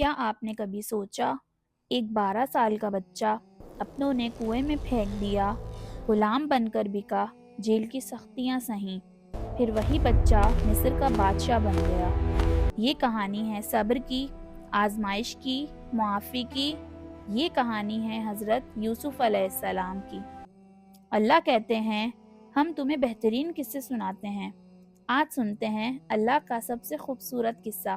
کیا آپ نے کبھی سوچا ایک 12 سال کا بچہ اپنوں نے کنویں میں پھینک دیا، غلام بن کر بکا، جیل کی سختیاں سہیں، پھر وہی بچہ مصر کا بادشاہ بن گیا۔ یہ کہانی ہے صبر کی، آزمائش کی، معافی کی۔ یہ کہانی ہے حضرت یوسف علیہ السلام کی۔ اللہ کہتے ہیں ہم تمہیں بہترین قصے سناتے ہیں۔ آج سنتے ہیں اللہ کا سب سے خوبصورت قصہ۔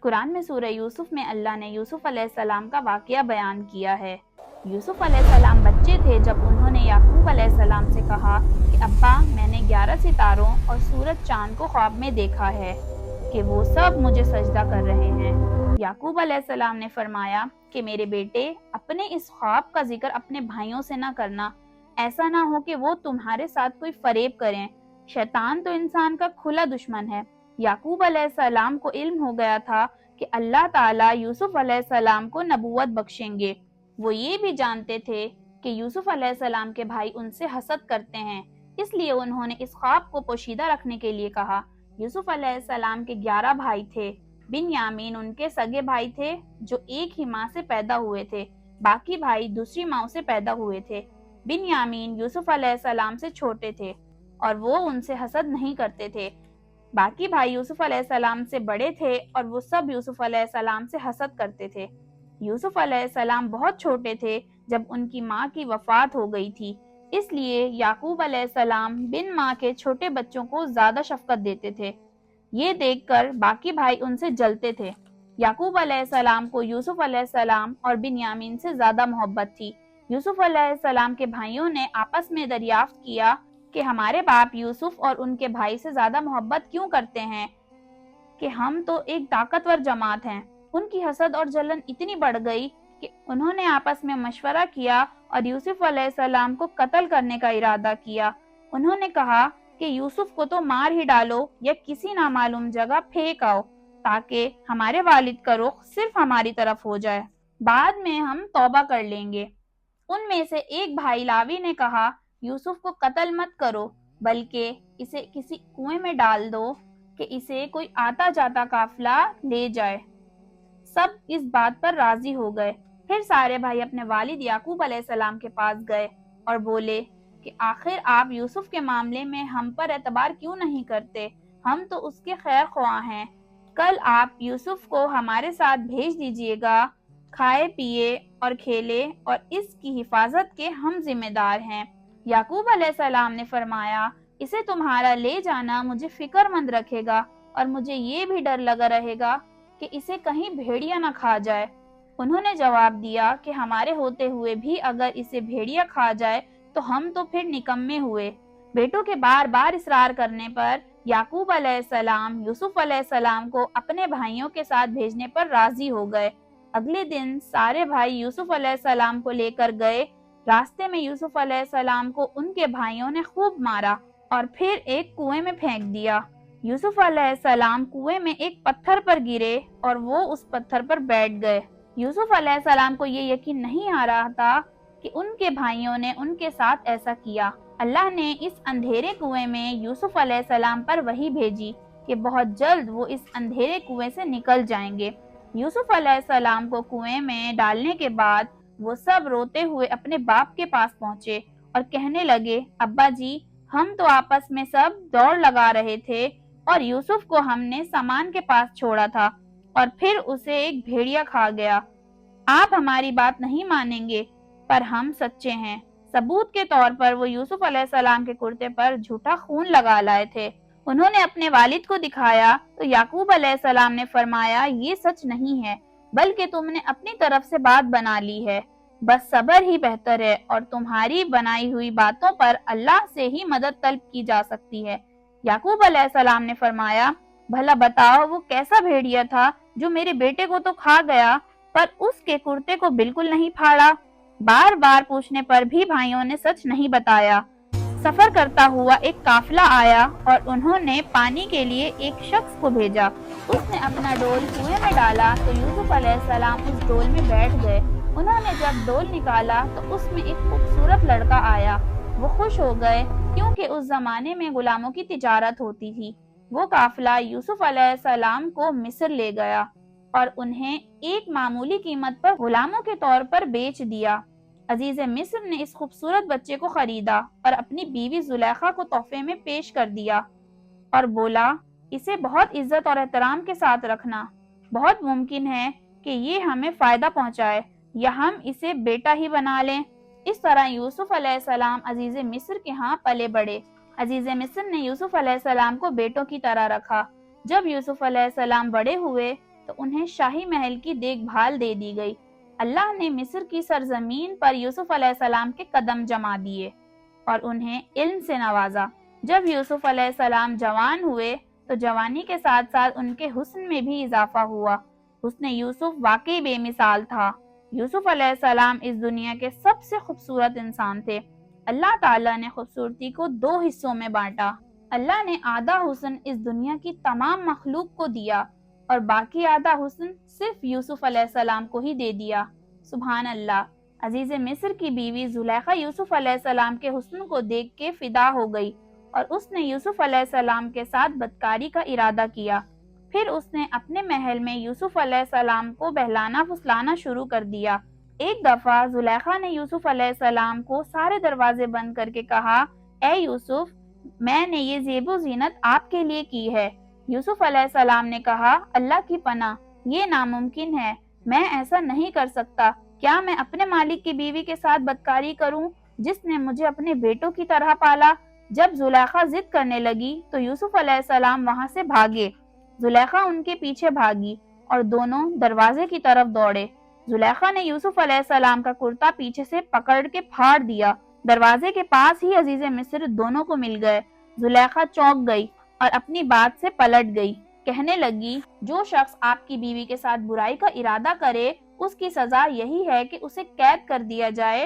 قرآن میں سورہ یوسف میں اللہ نے یوسف علیہ السلام کا واقعہ بیان کیا ہے۔ یوسف علیہ السلام بچے تھے جب انہوں نے یعقوب علیہ السلام سے کہا کہ ابا میں نے 11 ستاروں اور سورج چاند کو خواب میں دیکھا ہے کہ وہ سب مجھے سجدہ کر رہے ہیں۔ یعقوب علیہ السلام نے فرمایا کہ میرے بیٹے اپنے اس خواب کا ذکر اپنے بھائیوں سے نہ کرنا، ایسا نہ ہو کہ وہ تمہارے ساتھ کوئی فریب کریں۔ شیطان تو انسان کا کھلا دشمن ہے۔ یعقوب علیہ السلام کو علم ہو گیا تھا کہ اللہ تعالیٰ یوسف علیہ السلام کو نبوت بخشیں گے۔ وہ یہ بھی جانتے تھے کہ یوسف علیہ السلام کے بھائی ان سے حسد کرتے ہیں، اس لیے انہوں نے اس خواب کو پوشیدہ رکھنے کے لیے کہا۔ یوسف علیہ السلام کے 11 بھائی تھے۔ بنیامین ان کے سگے بھائی تھے جو ایک ہی ماں سے پیدا ہوئے تھے، باقی بھائی دوسری ماں سے پیدا ہوئے تھے۔ بنیامین یوسف علیہ السلام سے چھوٹے تھے اور وہ ان سے حسد نہیں کرتے تھے۔ باقی بھائی یوسف علیہ السلام سے بڑے تھے اور وہ سب یوسف علیہ السلام سے حسد کرتے تھے۔ یوسف علیہ السلام بہت چھوٹے تھے جب ان کی ماں کی وفات ہو گئی تھی، اس لیے یعقوب علیہ السلام بن ماں کے چھوٹے بچوں کو زیادہ شفقت دیتے تھے۔ یہ دیکھ کر باقی بھائی ان سے جلتے تھے۔ یعقوب علیہ السلام کو یوسف علیہ السلام اور بنیامین سے زیادہ محبت تھی۔ یوسف علیہ السلام کے بھائیوں نے آپس میں دریافت کیا کہ ہمارے باپ یوسف اور ان کے بھائی سے زیادہ محبت کیوں کرتے ہیں کہ ہم تو ایک طاقتور جماعت ہیں۔ ان کی حسد اور جلن اتنی بڑھ گئی کہ انہوں نے آپس میں مشورہ کیا اور یوسف علیہ السلام کو قتل کرنے کا ارادہ کیا۔ انہوں نے کہا کہ یوسف کو تو مار ہی ڈالو یا کسی نامعلوم جگہ پھینک آؤ تاکہ ہمارے والد کا رخ صرف ہماری طرف ہو جائے، بعد میں ہم توبہ کر لیں گے۔ ان میں سے ایک بھائی لاوی نے کہا یوسف کو قتل مت کرو بلکہ اسے کسی کنویں میں ڈال دو کہ اسے کوئی آتا جاتا قافلہ لے جائے۔ سب اس بات پر راضی ہو گئے۔ پھر سارے بھائی اپنے والد یعقوب علیہ السلام کے پاس گئے اور بولے کہ آخر آپ یوسف کے معاملے میں ہم پر اعتبار کیوں نہیں کرتے؟ ہم تو اس کے خیر خواہ ہیں۔ کل آپ یوسف کو ہمارے ساتھ بھیج دیجیے گا، کھائے پیے اور کھیلے اور اس کی حفاظت کے ہم ذمہ دار ہیں۔ یعقوب علیہ السلام نے فرمایا اسے تمہارا لے جانا مجھے فکر مند رکھے گا اور مجھے یہ بھی ڈر لگا رہے گا کہ اسے کہیں بھیڑیا نہ کھا جائے۔ انہوں نے جواب دیا کہ ہمارے ہوتے ہوئے بھی اگر اسے بھیڑیا کھا جائے تو ہم تو پھر نکمے ہوئے۔ بیٹوں کے بار بار اصرار کرنے پر یعقوب علیہ السلام یوسف علیہ السلام کو اپنے بھائیوں کے ساتھ بھیجنے پر راضی ہو گئے۔ اگلے دن سارے بھائی یوسف علیہ السلام کو لے کر گئے۔ راستے میں یوسف علیہ السلام کو ان کے بھائیوں نے خوب مارا اور پھر ایک کنویں میں پھینک دیا۔ یوسف علیہ السلام کنویں میں ایک پتھر پر گرے اور وہ اس پتھر پر بیٹھ گئے۔ یوسف علیہ السلام کو یہ یقین نہیں آ رہا تھا کہ ان کے بھائیوں نے ان کے ساتھ ایسا کیا۔ اللہ نے اس اندھیرے کنویں میں یوسف علیہ السلام پر وحی بھیجی کہ بہت جلد وہ اس اندھیرے کنویں سے نکل جائیں گے۔ یوسف علیہ السلام کو کنویں میں ڈالنے کے بعد وہ سب روتے ہوئے اپنے باپ کے پاس پہنچے اور کہنے لگے ابا جی ہم تو آپس میں سب دوڑ لگا رہے تھے اور یوسف کو ہم نے سامان کے پاس چھوڑا تھا اور پھر اسے ایک بھیڑیا کھا گیا۔ آپ ہماری بات نہیں مانیں گے پر ہم سچے ہیں۔ ثبوت کے طور پر وہ یوسف علیہ السلام کے کرتے پر جھوٹا خون لگا لائے تھے۔ انہوں نے اپنے والد کو دکھایا تو یعقوب علیہ السلام نے فرمایا یہ سچ نہیں ہے بلکہ تم نے اپنی طرف سے بات بنا لی ہے، بس صبر ہی بہتر ہے اور تمہاری بنائی ہوئی باتوں پر اللہ سے ہی مدد طلب کی جا سکتی ہے۔ یعقوب علیہ السلام نے فرمایا بھلا بتاؤ وہ کیسا بھیڑیا تھا جو میرے بیٹے کو تو کھا گیا پر اس کے کرتے کو بالکل نہیں پھاڑا؟ بار بار پوچھنے پر بھی بھائیوں نے سچ نہیں بتایا۔ سفر کرتا ہوا ایک قافلہ آیا اور انہوں نے پانی کے لیے ایک شخص کو بھیجا۔ اس نے اپنا ڈول کنویں میں ڈالا تو یوسف علیہ السلام اس ڈول میں بیٹھ گئے۔ انہوں نے جب ڈول نکالا تو اس میں ایک خوبصورت لڑکا آیا۔ وہ خوش ہو گئے کیونکہ اس زمانے میں غلاموں کی تجارت ہوتی تھی۔ وہ قافلہ یوسف علیہ السلام کو مصر لے گیا اور انہیں ایک معمولی قیمت پر غلاموں کے طور پر بیچ دیا۔ عزیز مصر نے اس خوبصورت بچے کو خریدا اور اپنی بیوی زلیخا کو تحفے میں پیش کر دیا اور بولا، اسے بہت عزت اور احترام کے ساتھ رکھنا، بہت ممکن ہے کہ یہ ہمیں فائدہ پہنچائے یا ہم اسے بیٹا ہی بنا لیں۔ اس طرح یوسف علیہ السلام عزیز مصر کے ہاں پلے بڑھے۔ عزیز مصر نے یوسف علیہ السلام کو بیٹوں کی طرح رکھا۔ جب یوسف علیہ السلام بڑے ہوئے تو انہیں شاہی محل کی دیکھ بھال دے دی گئی۔ اللہ نے مصر کی سرزمین پر یوسف علیہ السلام کے قدم جما دیے اور انہیں علم سے نوازا۔ جب یوسف علیہ السلام جوان ہوئے تو جوانی کے ساتھ ساتھ ان کے حسن میں بھی اضافہ ہوا۔ حسن یوسف واقعی بے مثال تھا۔ یوسف علیہ السلام اس دنیا کے سب سے خوبصورت انسان تھے۔ اللہ تعالیٰ نے خوبصورتی کو 2 حصوں میں بانٹا۔ اللہ نے آدھا حسن اس دنیا کی تمام مخلوق کو دیا اور باقی آدھا حسن صرف یوسف علیہ السلام کو ہی دے دیا۔ سبحان اللہ۔ عزیز مصر کی بیوی زلیخا یوسف علیہ السلام کے حسن کو دیکھ کے فدا ہو گئی اور اس نے یوسف علیہ السلام کے ساتھ بدکاری کا ارادہ کیا۔ پھر اس نے اپنے محل میں یوسف علیہ السلام کو بہلانا پھسلانا شروع کر دیا۔ ایک دفعہ زلیخا نے یوسف علیہ السلام کو سارے دروازے بند کر کے کہا، اے یوسف، میں نے یہ زیب و زینت آپ کے لیے کی ہے۔ یوسف علیہ السلام نے کہا، اللہ کی پناہ، یہ ناممکن ہے، میں ایسا نہیں کر سکتا۔ کیا میں اپنے مالک کی بیوی کے ساتھ بدکاری کروں جس نے مجھے اپنے بیٹوں کی طرح پالا؟ جب زلیخا ضد کرنے لگی تو یوسف علیہ السلام وہاں سے بھاگے۔ زلیخا ان کے پیچھے بھاگی اور دونوں دروازے کی طرف دوڑے۔ زلیخا نے یوسف علیہ السلام کا کرتا پیچھے سے پکڑ کے پھاڑ دیا۔ دروازے کے پاس ہی عزیز مصر دونوں کو مل گئے۔ زلیخا چونک گئی اور اپنی بات سے پلٹ گئی۔ کہنے لگی، جو شخص آپ کی بیوی کے ساتھ برائی کا ارادہ کرے اس کی سزا یہی ہے کہ اسے قید کر دیا جائے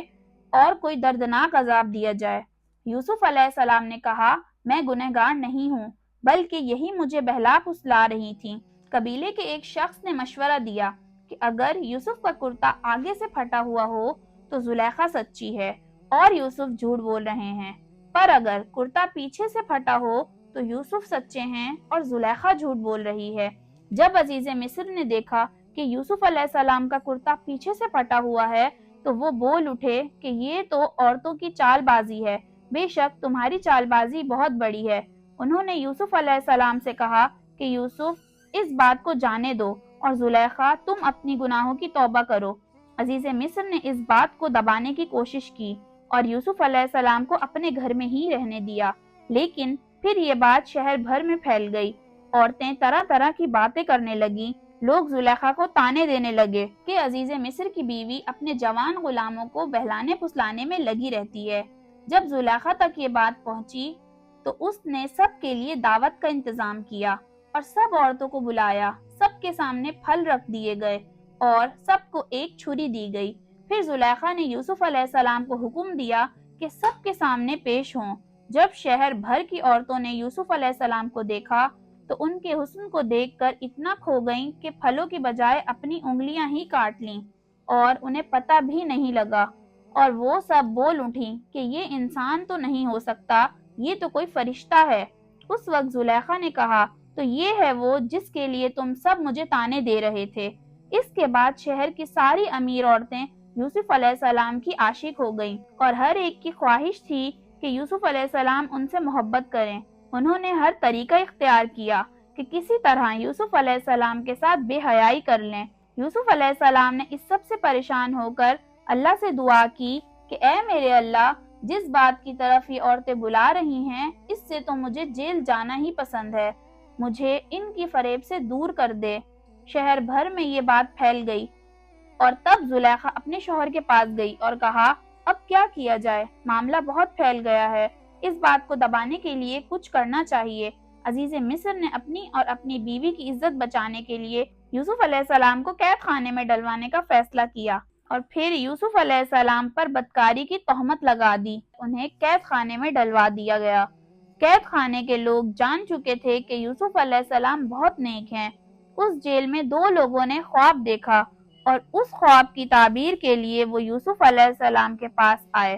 اور کوئی دردناک عذاب دیا جائے۔ یوسف علیہ السلام نے کہا، میں گنہگار نہیں ہوں، بلکہ یہی مجھے بہلا پھسلا رہی تھیں۔ قبیلے کے ایک شخص نے مشورہ دیا کہ اگر یوسف کا کرتا آگے سے پھٹا ہوا ہو تو زلیخا سچی ہے اور یوسف جھوٹ بول رہے ہیں، پر اگر کرتا پیچھے سے پھٹا ہو تو یوسف سچے ہیں اور زلیخا جھوٹ بول رہی ہے۔ جب عزیز مصر نے دیکھا کہ یوسف علیہ السلام کا کرتا پیچھے سے پھٹا ہوا ہے تو وہ بول اٹھے کہ یہ تو عورتوں کی چال بازی ہے، بے شک تمہاری چال بازی بہت بڑی ہے۔ انہوں نے یوسف علیہ السلام سے کہا کہ یوسف، اس بات کو جانے دو اور زلیخا، تم اپنی گناہوں کی توبہ کرو۔ عزیز مصر نے اس بات کو دبانے کی کوشش کی اور یوسف علیہ السلام کو اپنے گھر میں ہی رہنے دیا، لیکن پھر یہ بات شہر بھر میں پھیل گئی۔ عورتیں طرح طرح کی باتیں کرنے لگیں۔ لوگ زلیخا کو طعنے دینے لگے کہ عزیز مصر کی بیوی اپنے جوان غلاموں کو بہلانے پھسلانے میں لگی رہتی ہے۔ جب زلیخا تک یہ بات پہنچی تو اس نے سب کے لیے دعوت کا انتظام کیا اور سب عورتوں کو بلایا۔ سب کے سامنے پھل رکھ دیے گئے اور سب کو ایک چھری دی گئی۔ پھر زلیخا نے یوسف علیہ السلام کو حکم دیا کہ سب کے سامنے پیش ہوں۔ جب شہر بھر کی عورتوں نے یوسف علیہ السلام کو دیکھا تو ان کے حسن کو دیکھ کر اتنا کھو گئیں کہ پھلوں کی بجائے اپنی انگلیاں ہی کاٹ لیں اور انہیں پتہ بھی نہیں لگا، اور وہ سب بول اٹھیں کہ یہ انسان تو نہیں ہو سکتا، یہ تو کوئی فرشتہ ہے۔ اس وقت زلیخا نے کہا، تو یہ ہے وہ جس کے لیے تم سب مجھے طعنے دے رہے تھے۔ اس کے بعد شہر کی ساری امیر عورتیں یوسف علیہ السلام کی عاشق ہو گئیں اور ہر ایک کی خواہش تھی کہ یوسف علیہ السلام ان سے محبت کریں۔ انہوں نے ہر طریقہ اختیار کیا کہ کسی طرح یوسف علیہ السلام کے ساتھ بے حیائی کر لیں۔ یوسف علیہ السلام نے اس سب سے پریشان ہو کر اللہ سے دعا کی کہ اے میرے اللہ، جس بات کی طرف یہ عورتیں بلا رہی ہیں اس سے تو مجھے جیل جانا ہی پسند ہے، مجھے ان کی فریب سے دور کر دے۔ شہر بھر میں یہ بات پھیل گئی اور تب زلیخا اپنے شوہر کے پاس گئی اور کہا، اب کیا کیا جائے، معاملہ بہت پھیل گیا ہے، اس بات کو دبانے کے لیے کچھ کرنا چاہیے۔ عزیز مصر نے اپنی اور اپنی بیوی کی عزت بچانے کے لیے یوسف علیہ السلام کو قید خانے میں ڈلوانے کا فیصلہ کیا اور پھر یوسف علیہ السلام پر بدکاری کی تہمت لگا دی۔ انہیں قید خانے میں ڈلوا دیا گیا۔ قید خانے کے لوگ جان چکے تھے کہ یوسف علیہ السلام بہت نیک ہیں۔ اس جیل میں 2 لوگوں نے خواب دیکھا اور اس خواب کی تعبیر کے لیے وہ یوسف علیہ السلام کے پاس آئے۔